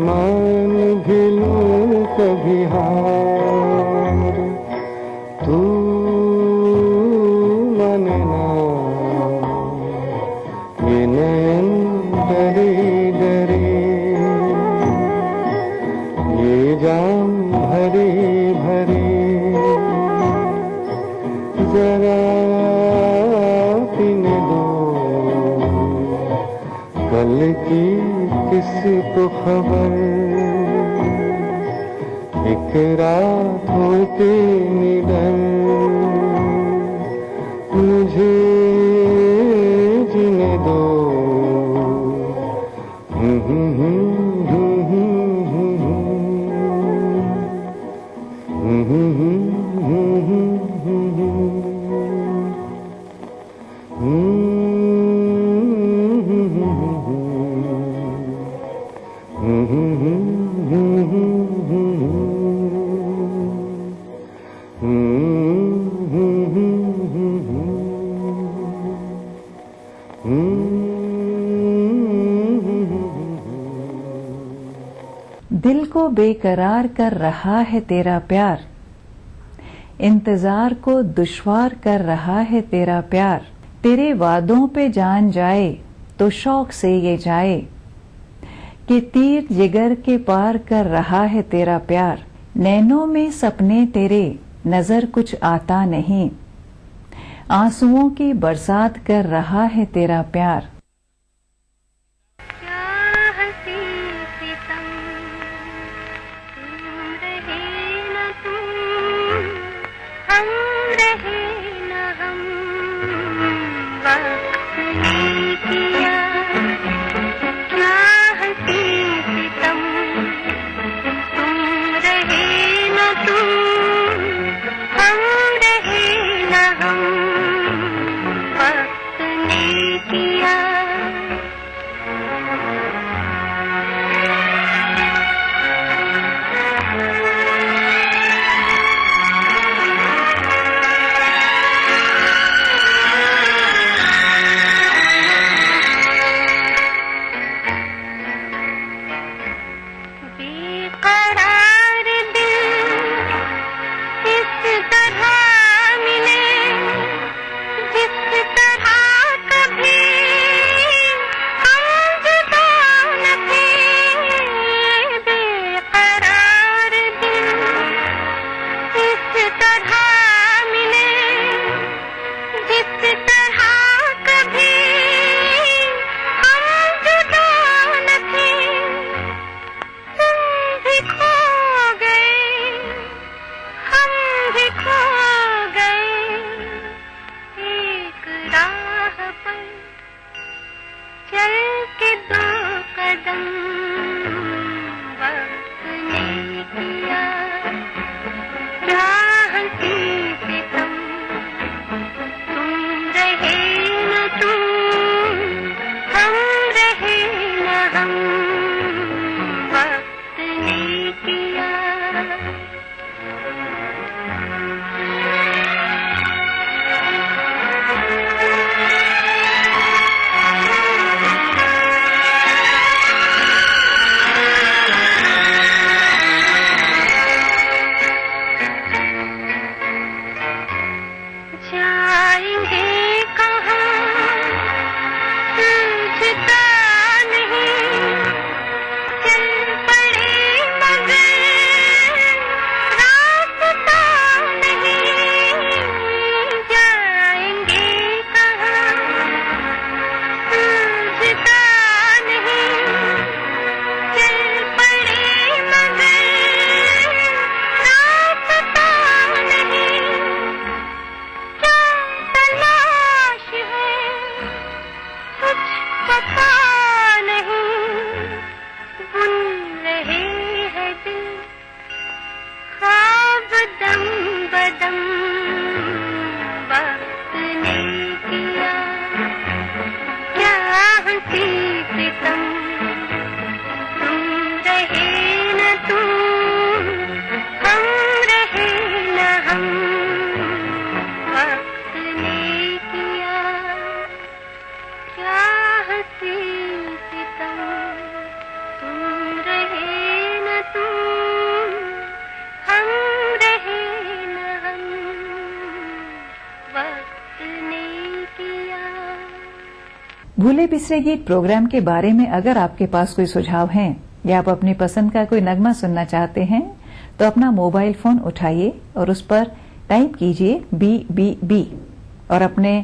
مان بھی لوں کبھی ہار تو ماننا یہ نین ڈری ڈری یہ جام بھری بھری ذرا پینے دو کل کی کس کو خبر ایک رات ہوتی نڈر مجھے جینے دو دل کو بے قرار کر رہا ہے تیرا پیار، انتظار کو دشوار کر رہا ہے تیرا پیار، تیرے وعدوں پہ جان جائے تو شوق سے یہ جائے کہ تیر جگر کے پار کر رہا ہے تیرا پیار، نینوں میں سپنے تیرے نظر کچھ آتا نہیں، آنسوؤں کی برسات کر رہا ہے تیرا پیار۔ भूले बिसरे गीत प्रोग्राम के बारे में अगर आपके पास कोई सुझाव हैं या आप अपनी पसंद का कोई नगमा सुनना चाहते हैं तो अपना मोबाइल फोन उठाइए और उस पर टाइप कीजिए BBB और अपने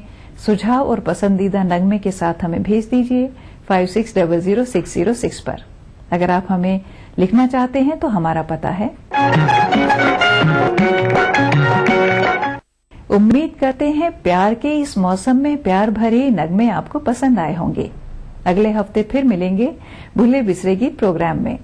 सुझाव और पसंदीदा नगमे के साथ हमें भेज दीजिए 56000606 पर। अगर आप हमें लिखना चाहते हैं तो हमारा पता है। उम्मीद करते हैं प्यार के इस मौसम में प्यार भरे नगमे आपको पसंद आए होंगे। अगले हफ्ते फिर मिलेंगे भूले बिसरे गीत प्रोग्राम में।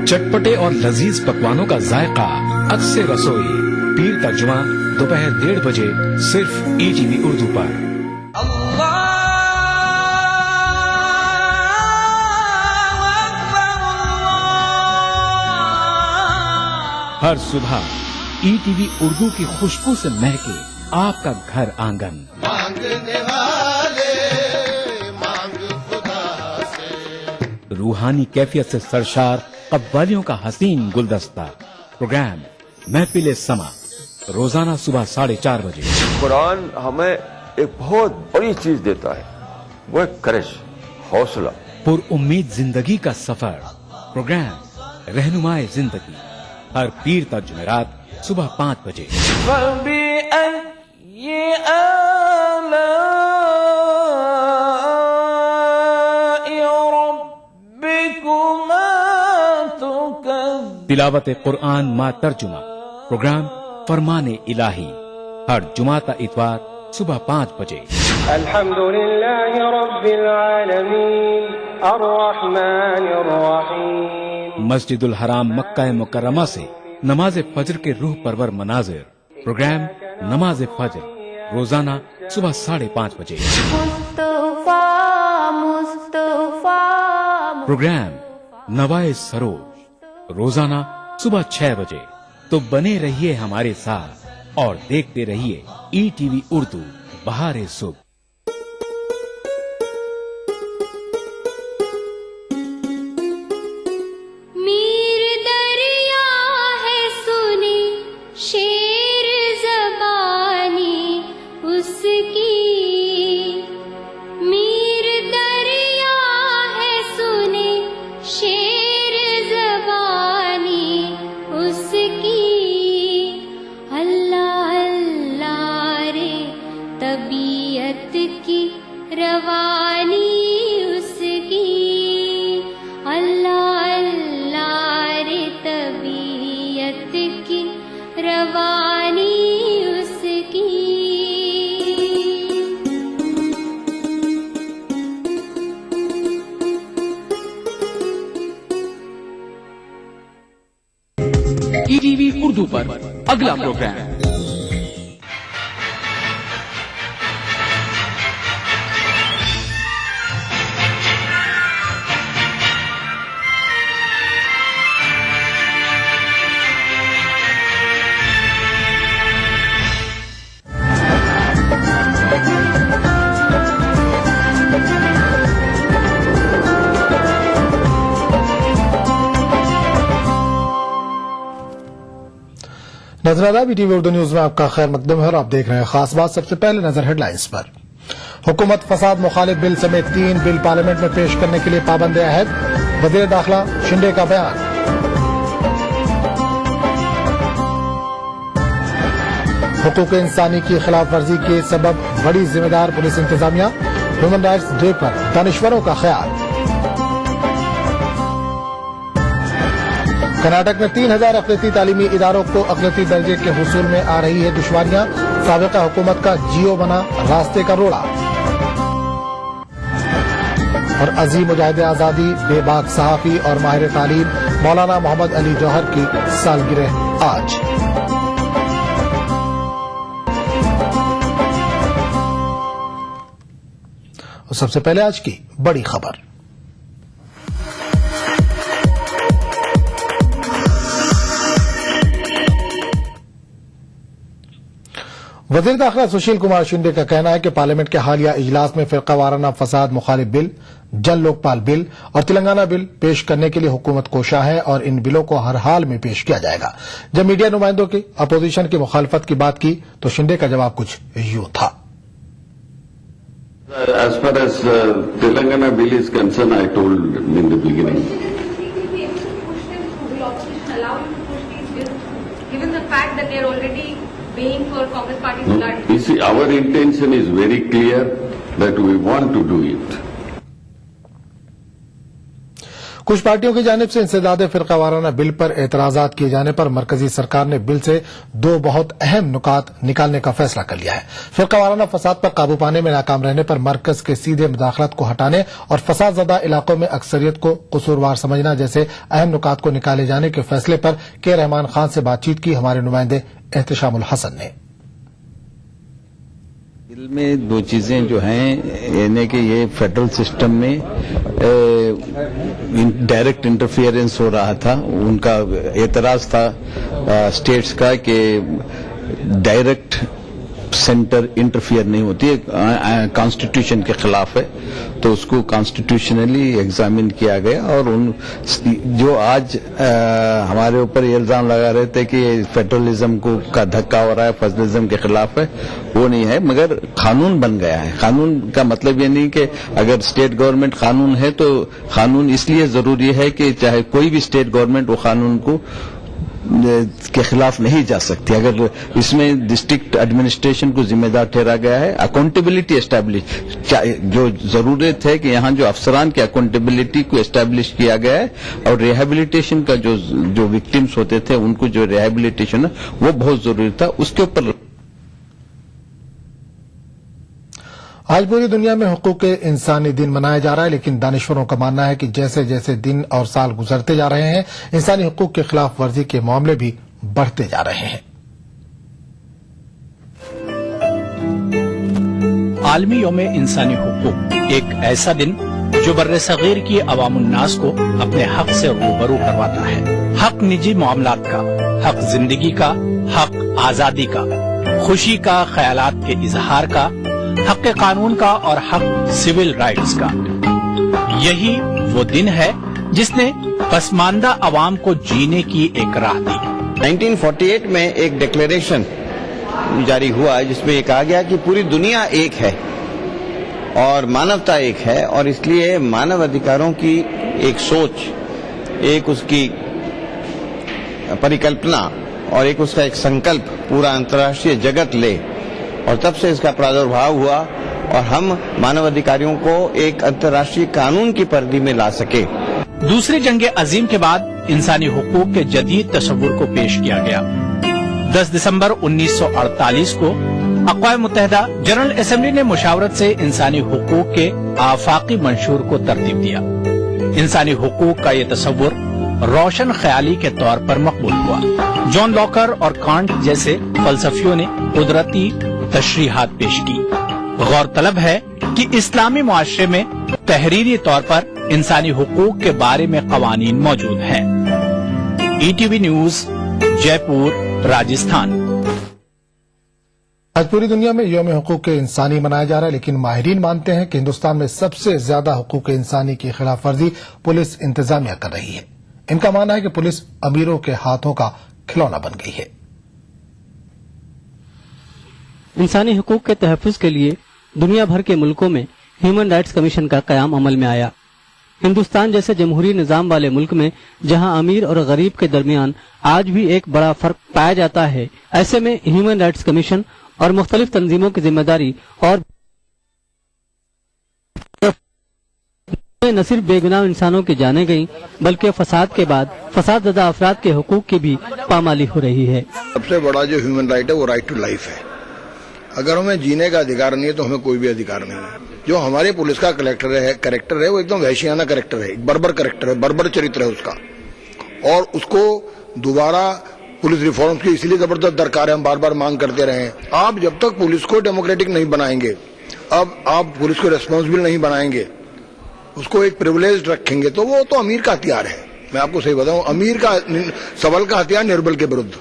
चटपटे और लजीज पकवानों का जायका अक्सर रसोई पीर का जुमा दोपहर 1:30 बजे सिर्फ ETV उर्दू पर। हर सुबह ETV उर्दू की खुशबू से महके आपका घर आंगन। मांगने वाले मांग खुदा से। रूहानी कैफियत से सरशार कव्वालियों का हसीन गुलदस्ता। प्रोग्राम महफिल समा रोजाना सुबह 4:30 बजे। कुरान हमें एक बहुत बड़ी चीज देता है, वो एक करिश, हौसला। पुर उम्मीद जिंदगी का सफर। प्रोग्राम रहनुमाए जिंदगी हर पीर तक जुमेरात सुबह 5 बजे। तिलावत कुरान मा तर्जुमा प्रोग्राम फरमाने इलाही हर जुमाता इतवार सुबह 5 बजे। अल्हम्दुलिल्लाहि रब्बिल आलमीन अर्रहमानिर रहीम। मस्जिदुल हराम मक्का मुकर्रमा से नमाज फजर के रूह परवर मनाजिर। प्रोग्राम नमाज फजर रोजाना सुबह 5:30 बजे। प्रोग्राम नवाए सरोज रोजाना सुबह 6 बजे। तो बने रहिए हमारे साथ और देखते रहिए ETV उर्दू बहारे सुबह। मीर दरिया है सुनी शेर ज़बानी उसकी। मीर दरिया है सुनी शेर ज़बानी उसकी। अल्लाह अल्लाह रे तबीयत की रवानी उसकी। अल्लाह अल्लाह रे तबीयत की रवानी उसकी। ETV उर्दू पर अगला प्रोग्राम नजर ETV उर्दू न्यूज में आपका खैर मकदम है और आप देख रहे हैं खास बात। सबसे पहले नजर हेडलाइंस पर। हुकूमत फसाद मुखालिफ बिल समेत 3 बिल पार्लियामेंट में पेश करने के लिए पाबंद अहद। वजीर दाखिला शिंदे का बयान। हुकूक इंसानी की खिलाफ वर्जी के सबब बड़ी जिम्मेदार पुलिस इंतजामिया। ह्यूमन राइट्स डे पर दानिश्वरों का ख्याल। कर्नाटक में 3000 अक़लियती तालीमी इदारों को अक़लियती दर्जे के हुसूल में आ रही है दुश्वारियां। साबिक़ा हुकूमत का जियो बना रास्ते का रोड़ा। और अजीम मुजाहिद आज़ादी बेबाक सहाफ़ी और माहिर तालीम मौलाना मोहम्मद अली जौहर की सालगिरह आज। सबसे पहले आज की बड़ी खबर। वजीर दाखिला सुशील कुमार शिंदे का कहना है कि पार्लियामेंट के हालिया इजलास में फिरका वाराना फसाद मुखालिफ बिल, जन लोकपाल बिल और तेलंगाना बिल पेश करने के लिए हुकूमत कोशा है और इन बिलों को हर हाल में पेश किया जाएगा। जब मीडिया नुमाइंदों की अपोजिशन की मुखालफत की बात की तो शिंदे का जवाब कुछ यूं था। As far as Telangana bill is concerned, I told in the beginning. Will opposition allow you to push these bills, given the fact that they are already paying for Congress party's blood? You see, our intention is very clear that we want to do it. कुछ पार्टियों की जानिब से इंसदाद फिरका वाराना bill पर एतराजात किए जाने पर मरकजी सरकार ने बिल से दो बहुत अहम नुकात निकालने का फैसला कर लिया है। फिरका वाराना फसाद पर काबू पाने में नाकाम रहने पर मरकज के सीधे मुदाखलत को हटाने और फसाद ज़दा इलाकों में अक्सरियत को कसूरवार समझना जैसे अहम नुकात को निकाले जाने के फैसले पर के रहमान खान से बातचीत की हमारे नुमाइंदे एहतशामुल हसन ने। बिल में दो चीजें जो हैं यानी कि ये फेडरल सिस्टम में डायरेक्ट इंटरफियरेंस हो रहा था, उनका एतराज था स्टेट्स का कि डायरेक्ट सेंटर इंटरफियर नहीं होती है, कॉन्स्टिट्यूशन के खिलाफ है, तो उसको कॉन्स्टिट्यूशनली एग्जामिन किया गया और उन जो आज हमारे ऊपर ये इल्जाम लगा रहे थे कि फेडरलिज्म को का धक्का हो रहा है, फेडरलिज्म के खिलाफ है, वो नहीं है, मगर कानून बन गया है। कानून का मतलब ये नहीं कि अगर स्टेट गवर्नमेंट कानून है तो कानून इसलिए जरूरी है कि चाहे कोई भी स्टेट गवर्नमेंट वो कानून को के खिलाफ नहीं जा सकती। अगर इसमें डिस्ट्रिक्ट एडमिनिस्ट्रेशन को जिम्मेदार ठहरा गया है, अकाउंटेबिलिटी एस्टैब्लिश, जो जरूरत है कि यहाँ जो अफसरान की अकाउंटेबिलिटी को एस्टैब्लिश किया गया है और रिहेबिलिटेशन का जो विक्टिम्स होते थे उनको जो रिहेबिलिटेशन है वो बहुत जरूरी था, उसके ऊपर। आज पूरी दुनिया में हुकूक इंसानी दिन मनाया जा रहा है, लेकिन दानिश्वरों का मानना है कि जैसे जैसे दिन और साल गुजरते जा रहे हैं इंसानी हुकूक के खिलाफ वर्जी के मामले भी बढ़ते जा रहे हैं। आलमी यौम इंसानी हुकूक एक ऐसा दिन जो बर्रे सगीर की अवामुन्नास को अपने हक से रूबरू करवाता है। हक निजी मामलात का, हक जिंदगी का, हक आजादी का, खुशी का, ख्यालात के इजहार का, हक कानून का और हक सिविल राइट्स का। यही वो दिन है जिसने पसमानदा अवाम को जीने की एक राह दी। 1948 में एक डिक्लेरेशन जारी हुआ जिसमें ये कहा गया कि पूरी दुनिया एक है और मानवता एक है, और इसलिए मानव अधिकारों की एक सोच, एक उसकी परिकल्पना और एक उसका एक संकल्प पूरा अंतर्राष्ट्रीय जगत ले, और तब से इसका प्रादुर्भाव हुआ और हम मानव अधिकारियों को एक अंतर्राष्ट्रीय कानून की परिधि में ला सके। दूसरी जंग अजीम के बाद इंसानी हुकूक के जदीद तस्वुर को पेश किया गया। 10 दिसंबर 1948 को अक़वाम मुत्तहिदा जनरल असेंबली ने मुशावरत से इंसानी हुकूक के आफाकी मंशूर को तरतीब दिया। इंसानी हुकूक का ये तस्वुर रोशन ख्याली के तौर पर मकबूल हुआ। जॉन लॉकर और कांट जैसे फलसफियों ने कुदरती तशरीहात पेश की। गौरतलब है कि इस्लामी मुआशरे में तहरीरी तौर पर इंसानी हुकूक के बारे में कवानीन मौजूद हैं। ETV news, Jaipur, Rajasthan. आज पूरी दुनिया में यौम हुकूक इंसानी मनाया जा रहा है, लेकिन माहिरीन मानते हैं कि हिंदुस्तान में सबसे ज्यादा हुकूक इंसानी की खिलाफ वर्जी पुलिस इंतजामिया कर रही है। इनका मानना है कि पुलिस अमीरों के हाथों का खिलौना बन गई है। इंसानी हुकूक के तहफ़्फ़ुज़ के लिए दुनिया भर के मुल्कों में ह्यूमन राइट्स कमीशन का क़याम अमल में आया। हिंदुस्तान जैसे जमहूरी निज़ाम वाले मुल्क में जहां अमीर और गरीब के दरमियान आज भी एक बड़ा फर्क पाया जाता है, ऐसे में ह्यूमन राइट्स कमीशन और मुख्तलिफ तंजीमों की जिम्मेदारी और न सिर्फ बेगुनाह इंसानों की जाने गई बल्कि फसाद के बाद फसाद ज़दा अफराद के हुकूक की भी पामाली हो रही है। सबसे बड़ा जो ह्यूमन राइट है वो राइट टू लाइफ है। अगर हमें जीने का अधिकार नहीं है तो हमें कोई भी अधिकार नहीं है। जो हमारे पुलिस का करेक्टर है वो एकदम वहशियाना करेक्टर है, एक बर्बर करेक्टर है, बर्बर चरित्र है उसका, और उसको दोबारा पुलिस रिफॉर्म्स की इसलिए जबरदस्त दरकार है, हम बार बार मांग करते रहे। आप जब तक पुलिस को डेमोक्रेटिक नहीं बनाएंगे, अब आप पुलिस को रेस्पॉन्सिबल नहीं बनाएंगे, उसको एक प्रिविलेज रखेंगे, तो वो तो अमीर का हथियार है। मैं आपको सही बताऊं, अमीर का सबल का हथियार निर्बल के विरुद्ध,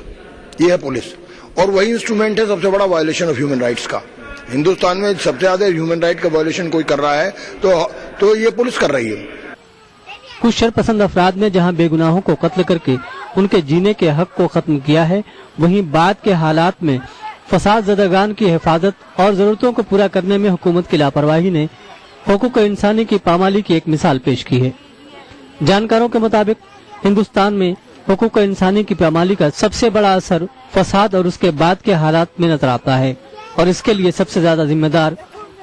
ये है पुलिस। और वही इंस्ट्रूमेंट है सबसे बड़ा वायलेशन ऑफ ह्यूमन राइट्स का। हिंदुस्तान में सबसे ज्यादा ह्यूमन राइट का वायलेशन कोई कर रहा है तो ये पुलिस कर रही है। कुछ शरपसंद अफराद ने जहां बेगुनाहों को कत्ल करके उनके जीने के हक को खत्म किया है, वहीं बाद के हालात में फसाद ज़दगान की हिफाजत और जरूरतों को पूरा करने में हुकूमत की लापरवाही ने हुकूक इंसानी की पामाली की एक मिसाल पेश की है। जानकारों के मुताबिक हिंदुस्तान में हुकूक इंसानी की पामाली का सबसे बड़ा असर फसाद और उसके बाद के हालात में नजर आता है, और इसके लिए सबसे ज्यादा जिम्मेदार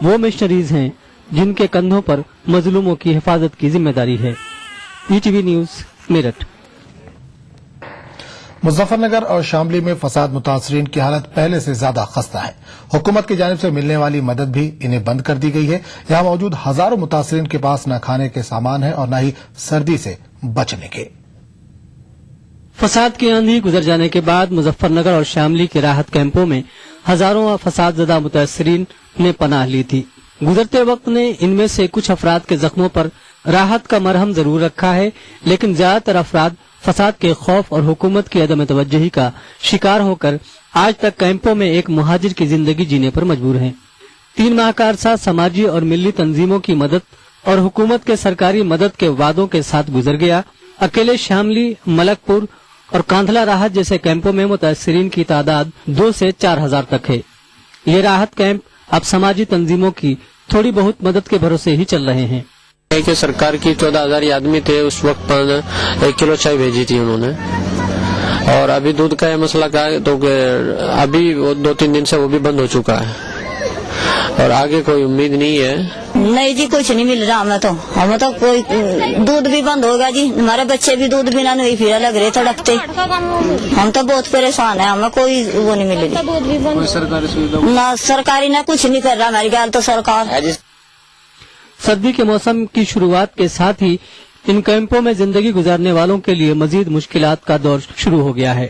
वो मिशनरीज हैं जिनके कंधों पर मजलूमों की हिफाजत की जिम्मेदारी है। ETV news Meerut. मुजफ्फरनगर और शामली में फसाद मुतासरीन की हालत पहले से ज्यादा खस्ता है। हुकूमत की जानिब से मिलने वाली मदद भी इन्हें बंद कर दी गई है। यहां मौजूद हजारों मुतासरीन के पास न खाने के सामान है और न ही सर्दी से बचने के। फसाद की आंधी गुजर जाने के बाद मुजफ्फरनगर और शामली के राहत कैंपों में हजारों फसादजदा मुतासरीन ने पनाह ली थी। गुजरते वक्त ने इनमें से कुछ अफराद के जख्मों पर राहत का मरहम जरूर रखा है, लेकिन ज्यादातर अफराद फसाद के खौफ और हुकूमत की अदम तवज्जुही का शिकार होकर आज तक कैंपों में एक मुहाजिर की जिंदगी जीने पर मजबूर हैं। 3 माह का अरसा समाजी और मिली तंजीमों की मदद और हुकूमत के सरकारी मदद के वादों के साथ गुजर गया। अकेले शामली, मलकपुर और कांधला राहत जैसे कैंपों में मुतासरीन की तादाद 2 से 4 हजार तक है। ये राहत कैंप अब समाजी तंजीमों की थोड़ी बहुत मदद के भरोसे ही चल रहे हैं। कि सरकार की 14,000 आदमी थे उस वक्त पर 1 किलो चाय भेजी थी उन्होंने, और अभी दूध का मसला का है तो अभी 2-3 दिन से वो भी बंद हो चुका है, और आगे कोई उम्मीद नहीं है। नहीं जी, कुछ नहीं मिल रहा हमें तो कोई दूध भी बंद होगा जी। हमारे बच्चे भी दूध बिना नहीं फिर लग रहे तड़पते। हम तो बहुत परेशान है, हमें कोई वो नहीं मिल रही। सरकारी सुविधा ना सरकारी ना कुछ नहीं कर रहा हमारी गाल तो सरकार। सर्दी के मौसम की शुरुआत के साथ ही इन कैंपों में जिंदगी गुजारने वालों के लिए मजीद मुश्किलात का दौर शुरू हो गया है।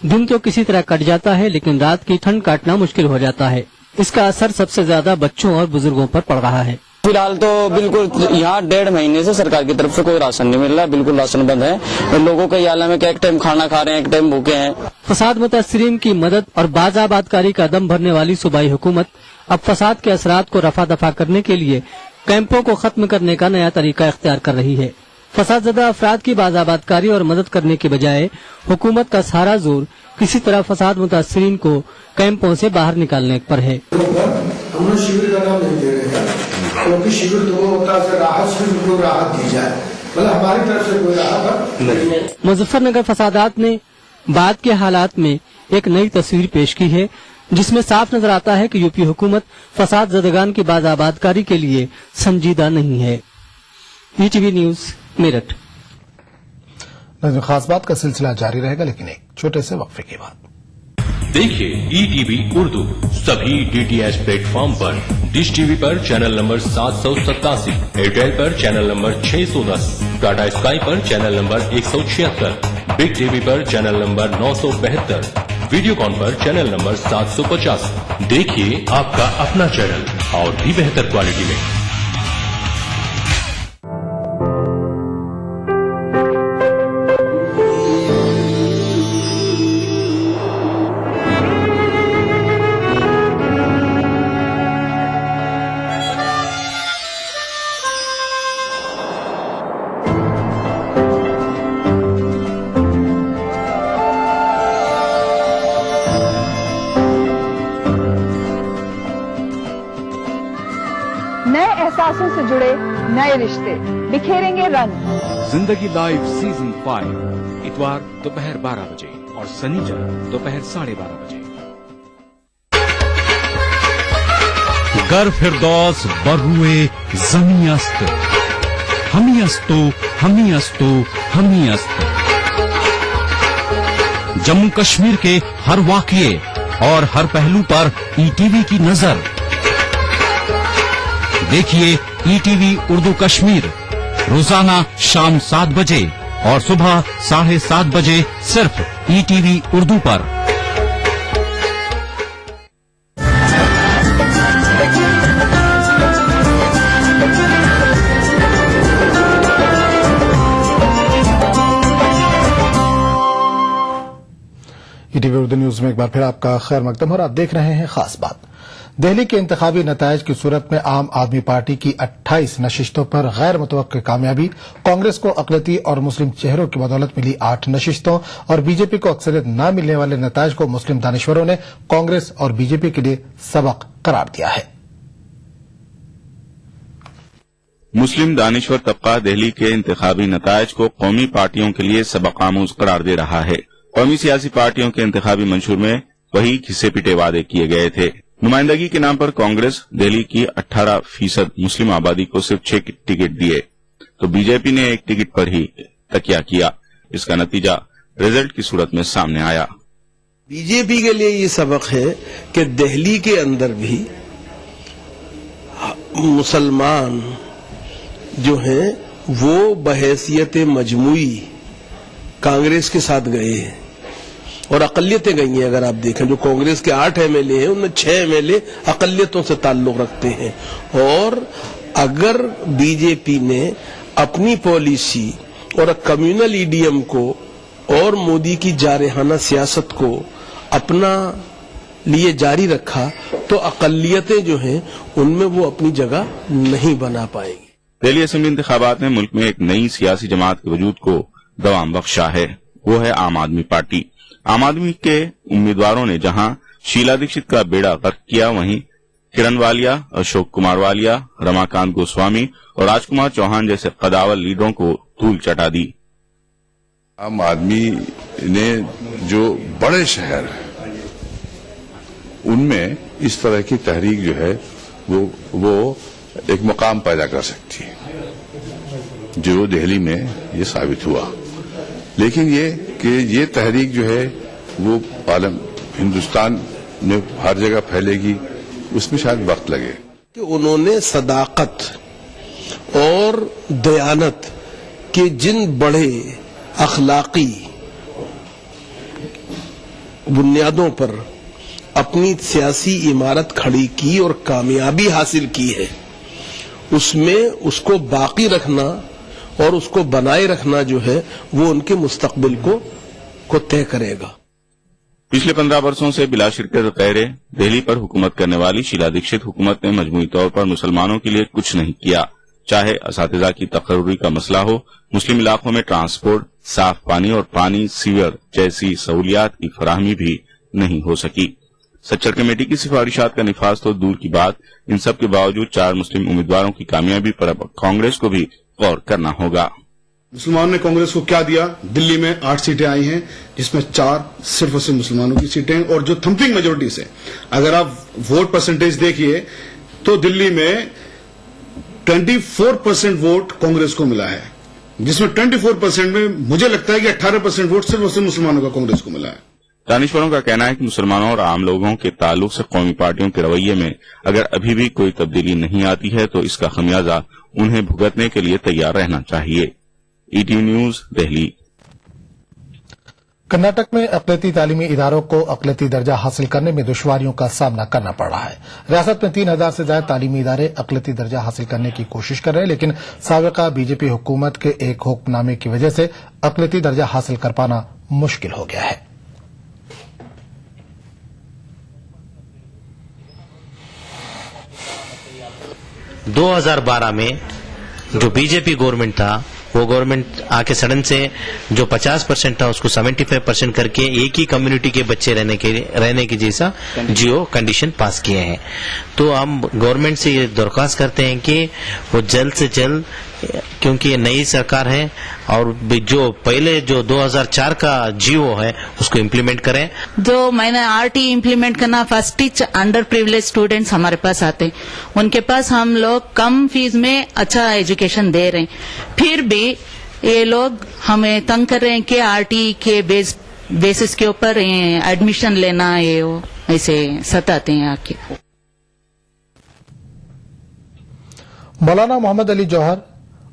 दिन तो किसी तरह कट जाता है, लेकिन रात की ठंड काटना मुश्किल हो जाता है। इसका असर सबसे ज्यादा बच्चों और बुजुर्गों पर पड़ रहा है। फिलहाल तो बिल्कुल यहाँ 1.5 महीने से सरकार की तरफ से कोई राशन नहीं मिल रहा, बिल्कुल राशन बंद है। लोगों के हाल में एक टाइम खाना खा रहे हैं, एक टाइम भूखे हैं। फसाद मुतासरीन की मदद और बाज़ाबादकारी का दम भरने वाली सूबाई हुकूमत अब फसाद के असरात को रफा दफा करने के लिए कैंपों को खत्म करने का नया तरीका इख्तियार कर रही है। फसादज़दा अफराद की बाज़ाबादकारी और मदद करने के बजाय हुकूमत का सारा जोर किसी तरह फसाद मुतासरीन को कैंपों से बाहर निकालने पर है। हम शिविर का नाम नहीं दे रहे हैं, क्योंकि शिविर तो होता है राहत शिविर को राहत दी जाए, मतलब हमारी तरफ से कोई राहत नहीं। मुजफ्फरनगर फसादात ने बाद के हालात में एक नई तस्वीर पेश की है, जिसमें साफ नजर आता है कि यूपी हुकूमत फसाद ज़दगान की बाज़ाबादकारी के लिए संजीदा नहीं है। ETV news Meerut. खास बात का सिलसिला जारी रहेगा, लेकिन एक छोटे से वक्फे के बाद। देखिए ETV उर्दू सभी DTH प्लेटफॉर्म पर। डिश टीवी पर चैनल नंबर 787, एयरटेल पर चैनल नंबर 610, टाटा स्काई पर चैनल नंबर 176, बिग टीवी पर चैनल नंबर 972, वीडियोकॉन पर चैनल नंबर 750। देखिए आपका अपना चैनल और भी बेहतर क्वालिटी में। नए एहसासों से जुड़े नए रिश्ते बिखेरेंगे रंग। जिंदगी लाइव सीजन 5 इतवार दोपहर 12 बजे और शनिवार दोपहर 12:30 बजे। गर फिरदौस बरुए जमी अस्त, हमी अस्तो हमी अस्तो हमी अस्त। जम्मू कश्मीर के हर वाकये और हर पहलू पर ETV की नजर। देखिए ETV उर्दू कश्मीर रोजाना शाम 7 बजे और सुबह 7:30 बजे सिर्फ ETV उर्दू पर। ٹی وی اردو نیوز میں ایک بار پھر آپ کا خیر مقدم اور آپ دیکھ رہے ہیں خاص بات۔ دہلی کے انتخابی نتائج کی صورت میں عام آدمی پارٹی کی 28 نشستوں پر غیر متوقع کامیابی، کانگریس کو اقلیتی اور مسلم چہروں کی بدولت ملی 8 نشستوں اور بی جے پی کو اکثریت نہ ملنے والے نتائج کو مسلم دانشوروں نے کانگریس اور بی جے پی کے لیے سبق قرار دیا ہے۔ مسلم دانشور طبقہ دہلی کے انتخابی نتائج کو قومی پارٹیوں کے لیے سبق آموز قرار دے رہا ہے۔ قومی سیاسی پارٹیوں کے انتخابی منشور میں وہی گھسے پٹے وعدے کیے گئے تھے۔ نمائندگی کے نام پر کانگریس دہلی کی 18% مسلم آبادی کو صرف 6 ٹکٹ دیے تو بی جے پی نے 1 ٹکٹ پر ہی تکیہ کیا۔ اس کا نتیجہ رزلٹ کی صورت میں سامنے آیا۔ بی جے پی کے لیے یہ سبق ہے کہ دہلی کے اندر بھی مسلمان جو ہیں وہ بحیثیت مجموعی کانگریس کے ساتھ گئے ہیں اور اقلیتیں گئی ہیں۔ اگر آپ دیکھیں جو کانگریس کے 8 ایم ایل اے ہیں ان میں 6 ایم ایل اے اقلیتوں سے تعلق رکھتے ہیں، اور اگر بی جے پی نے اپنی پالیسی اور کمیونل ای ڈی ایم کو اور مودی کی جارحانہ سیاست کو اپنا لیے جاری رکھا تو اقلیتیں جو ہیں ان میں وہ اپنی جگہ نہیں بنا پائیں گی۔ دہلی اسمبلی انتخابات نے ملک میں ایک نئی سیاسی جماعت کے وجود کو دوام بخشا ہے، وہ ہے عام آدمی پارٹی۔ عام آدمی کے امیدواروں نے جہاں شیلا دیکشت کا بیڑا غرق کیا، وہیں کرن والیا، اشوک کمار والیا، رماکانت گوسوامی اور راج کمار چوہان جیسے قداول لیڈروں کو دھول چٹا دی۔ عام آدمی نے جو بڑے شہر ان میں اس طرح کی تحریک جو ہے وہ ایک مقام پیدا کر سکتی ہے، جو دہلی میں یہ ثابت ہوا۔ لیکن یہ کہ یہ تحریک جو ہے وہ عالم ہندوستان میں ہر جگہ پھیلے گی، اس میں شاید وقت لگے۔ کہ انہوں نے صداقت اور دیانت کے جن بڑے اخلاقی بنیادوں پر اپنی سیاسی عمارت کھڑی کی اور کامیابی حاصل کی ہے، اس میں اس کو باقی رکھنا اور اس کو بنائے رکھنا جو ہے وہ ان کے مستقبل کو طے کرے گا۔ پچھلے 15 برسوں سے بلا شرکت غیر دہلی پر حکومت کرنے والی شیلا دیکشت حکومت نے مجموعی طور پر مسلمانوں کے لیے کچھ نہیں کیا، چاہے اساتذہ کی تقرری کا مسئلہ ہو، مسلم علاقوں میں ٹرانسپورٹ، صاف پانی اور پانی سیور جیسی سہولیات کی فراہمی بھی نہیں ہو سکی۔ سچر کمیٹی کی سفارشات کا نفاذ تو دور کی بات، ان سب کے باوجود 4 مسلم امیدواروں کی کامیابی پر اب کانگریس کو بھی غور کرنا ہوگا۔ مسلمانوں نے کانگریس کو کیا دیا؟ دلی میں 8 سیٹیں آئی ہیں جس میں 4 صرف اور صرف مسلمانوں کی سیٹیں ہیں، اور جو تھمپنگ میجورٹی سے اگر آپ ووٹ پرسنٹیج دیکھیے تو دلی میں 24% ووٹ کانگریس کو ملا ہے، جس میں 24% میں مجھے لگتا ہے کہ 18% ووٹ صرف اور صرف مسلمانوں کا کانگریس کو ملا ہے۔ دانشوروں کا کہنا ہے کہ مسلمانوں اور عام لوگوں کے تعلق سے قومی پارٹیوں کے رویے میں اگر ابھی بھی کوئی تبدیلی نہیں آتی ہے تو اس کا خمیازہ انہیں بھگتنے کے لیے تیار رہنا چاہیے۔ E T V news Delhi. Karnataka میں اقلیتی تعلیمی اداروں کو اقلیتی درجہ حاصل کرنے میں دشواریوں کا سامنا کرنا پڑ رہا ہے۔ ریاست میں 3000 سے زائد تعلیمی ادارے اقلیتی درجہ حاصل کرنے کی کوشش کر رہے ہیں، لیکن سابقہ بی جے پی حکومت کے ایک حکم نامے کی وجہ سے اقلیتی درجہ حاصل کر پانا مشکل ہو گیا ہے۔ 2012 میں جو بی جے پی گورنمنٹ تھا وہ گورنمنٹ آ کے سڈن سے جو 50% تھا اس کو 75% کر کے ایک ہی کمیونٹی کے بچے رہنے کی جیسا جیو کنڈیشن پاس کیے ہیں۔ تو ہم گورنمنٹ سے یہ درخواست کرتے ہیں کہ وہ جلد سے جلد، کیونکہ یہ نئی سرکار ہے اور جو پہلے جو 2004 کا جیو ہے اس کو امپلیمنٹ کریں۔ جو میں نے آر ٹی امپلیمنٹ کرنا، first teach under privilege students ہمارے پاس آتے ہیں، ان کے پاس ہم لوگ کم فیس میں اچھا ایجوکیشن دے رہے ہیں، پھر بھی یہ لوگ ہمیں تنگ کر رہے ہیں کہ آر ٹی کے بیسس کے اوپر ایڈمیشن لینا، یہ ایسے ستاتے ہیں آ کے۔ مولانا محمد علی جوہر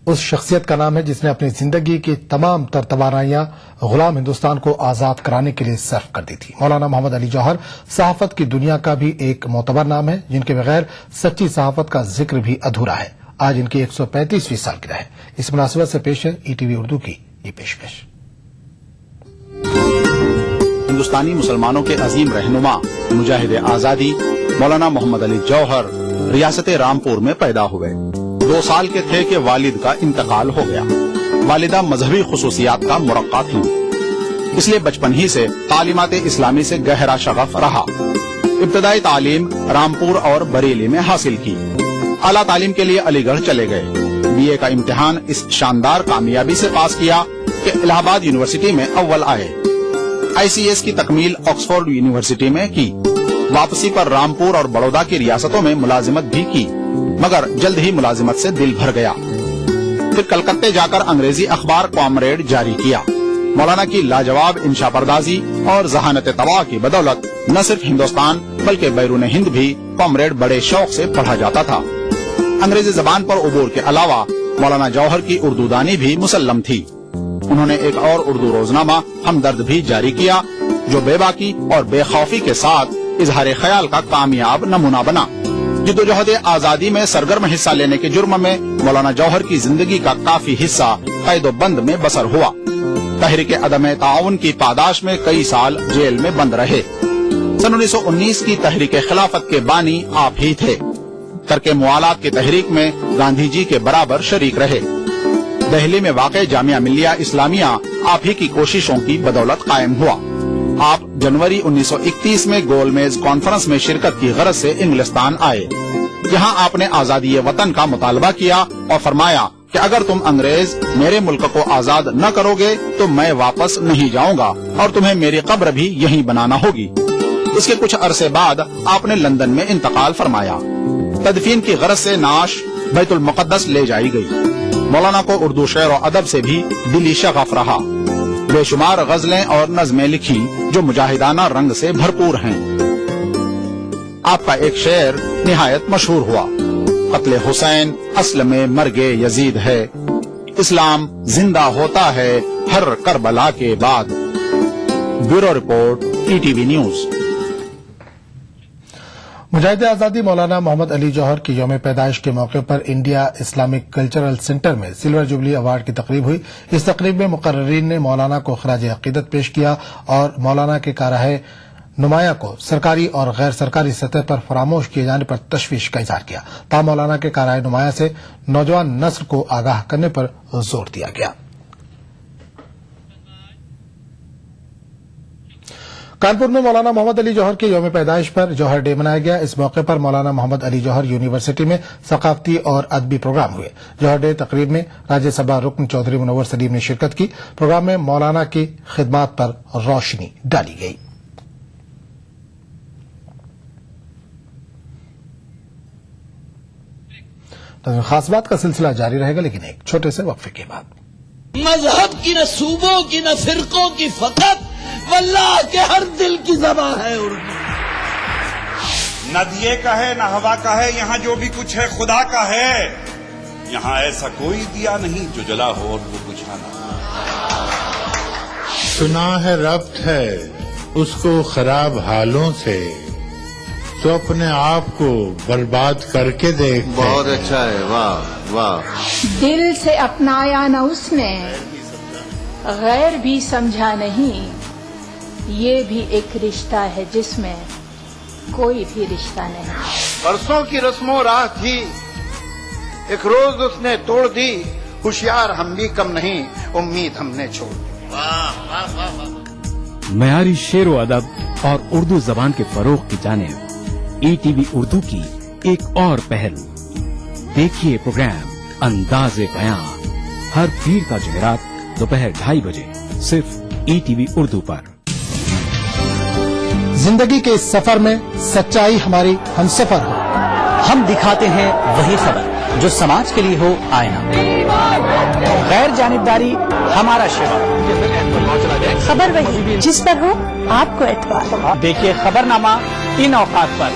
اس شخصیت کا نام ہے جس نے اپنی زندگی کی تمام تر توانائیاں غلام ہندوستان کو آزاد کرانے کے لیے صرف کر دی تھی۔ مولانا محمد علی جوہر صحافت کی دنیا کا بھی ایک معتبر نام ہے، جن کے بغیر سچی صحافت کا ذکر بھی ادھورا ہے۔ آج ان کی 135ویں سالگرہ ہے۔ اس مناسبت سے پیش ہے ای ٹی وی اردو کی یہ پیشکش۔ हिंदुस्तानी मुसलमानों के अजीम रहनुमा मुजाहिद आजादी मौलाना मोहम्मद अली जौहर रियासत रामपुर में पैदा हुए। 2 साल के थे कि वालिद का इंतकाल हो गया। वालिदा मजहबी खुसूसियात का मुरक्का थी, इसलिए बचपन ही से तालीमात इस्लामी से गहरा शगफ रहा। इब्तदाई तालीम रामपुर और बरेली में हासिल की। आला तालीम के लिए अलीगढ़ चले गए। बीए का इम्तिहान इस शानदार कामयाबी से पास किया कि इलाहाबाद यूनिवर्सिटी में अव्वल आए। आईसीएस की तकमील ऑक्सफोर्ड यूनिवर्सिटी में की। वापसी पर रामपुर और बड़ौदा की रियासतों में मुलाजिमत भी की, मगर जल्द ही मुलाजिमत से दिल भर गया। फिर कलकत्ते जाकर अंग्रेजी अखबार कॉमरेड जारी किया। मौलाना की लाजवाब इंशा पर्दाजी और जहानत तवा की बदौलत न सिर्फ हिंदुस्तान बल्कि बैरून हिंद भी कॉमरेड बड़े शौक से पढ़ा जाता था। अंग्रेजी जबान पर उबूर के अलावा मौलाना जौहर की उर्दू दानी भी मुसल्लम थी। उन्होंने एक और उर्दू रोजनामा हमदर्द भी जारी किया, जो बेबाकी और बेखौफी के साथ इजहार ख्याल का कामयाब नमूना बना। जिद्दोजहद आजादी में सरगर्म हिस्सा लेने के जुर्म में मौलाना जौहर की जिंदगी का काफी हिस्सा कैदोबंद में बसर हुआ। तहरीक अदम ताउन की पादाश में कई साल जेल में बंद रहे। सन 1919 की तहरीक खिलाफत के बानी आप ही थे। करके मुआलात की तहरीक में गांधी जी के बराबर शरीक रहे। दिल्ली में वाक़ जामिया मिल्लिया इस्लामिया आप ही की कोशिशों की बदौलत कायम हुआ। आप जनवरी 1931 में गोलमेज कॉन्फ्रेंस में शिरकत की गरज से इंग्लिस्तान आए। यहाँ आपने आजादी वतन का मुतालबा किया और फरमाया कि अगर तुम अंग्रेज मेरे मुल्क को आजाद न करोगे तो मैं वापस नहीं जाऊंगा और तुम्हें मेरी कब्र भी यहीं बनाना होगी। इसके कुछ अरसे बाद आपने लंदन में इंतकाल फरमाया। तदफीन की गरज से नाश बैतुल मुक़द्दस ले जाई गई। मौलाना को उर्दू शेर और अदब से भी दिली शगफ रहा। बेशुमार गजलें और नज़में लिखी जो मुजाहिदाना रंग से भरपूर हैं। आपका एक शेर निहायत मशहूर हुआ, कत्ले हुसैन असल में मर्गे यजीद है, इस्लाम जिंदा होता है हर करबला के बाद। Bureau report ETV news. मुजाहिद आजादी मौलाना मोहम्मद अली जौहर की यौम पैदाइश के मौके पर इंडिया इस्लामिक कल्चरल सेंटर में सिल्वर जुबली अवार्ड की तकरीब हुई। इस तकरीब में मुकर्ररीन ने मौलाना को खराज अकीदत पेश किया और मौलाना के कारहे नुमाया को सरकारी और गैर सरकारी सतह पर फरामोश किए जाने पर तशवीश का इजहार किया। ताहम मौलाना के कारहे नुमाया से नौजवान नस्ल को आगाह करने पर जोर दिया गया। कानपुर में मौलाना मोहम्मद अली जौहर के यौम पैदाइश पर जौहर डे मनाया गया। इस मौके पर मौलाना मोहम्मद अली जौहर यूनिवर्सिटी में सकाफती और अदबी प्रोग्राम हुए। जौहर डे तकरीब में राज्यसभा रुकन चौधरी मुनव्वर सलीम ने शिरकत की। प्रोग्राम में मौलाना की खिदमात पर रोशनी डाली गई। खास बात का सिलसिला जारी रहेगा, लेकिन एक छोटे से वक्फे के बाद। मजहब की न सूबों की न फिरकों की फकत वल्लाह के हर दिल की ज़बान है उर्दू। न दिए का है न हवा का है, यहाँ जो भी कुछ है खुदा का है। यहाँ ऐसा कोई दिया नहीं जो जला हो और वो बुझाना। सुना है रब्त है उसको खराब हालों से, तो अपने आप को बर्बाद करके देख। बहुत अच्छा है, वाह वाह। दिल से अपनाया न उसने, गैर भी समझा नहीं, ये भी एक रिश्ता है जिसमें कोई भी रिश्ता नहीं। बरसों की रस्मों राह थी, एक रोज उसने तोड़ दी, होशियार हम भी कम नहीं, उम्मीद हमने छोड़ दी। मयारी शेर व अदब और उर्दू जबान के फरोग की जानिब ईटीवी उर्दू की एक और पहल। देखिए प्रोग्राम अंदाज़े बयां हर पीर का जुमेरात दोपहर 2:30 बजे सिर्फ ईटीवी उर्दू पर। जिंदगी के इस सफर में सच्चाई हमारी हमसफर हो। हम दिखाते हैं वही खबर जो समाज के लिए हो आईना। गैर जानिबदारी हमारा शिवा। खबर वही जिस पर हो आपको एतबार। देखिए खबरनामा इन औकात पर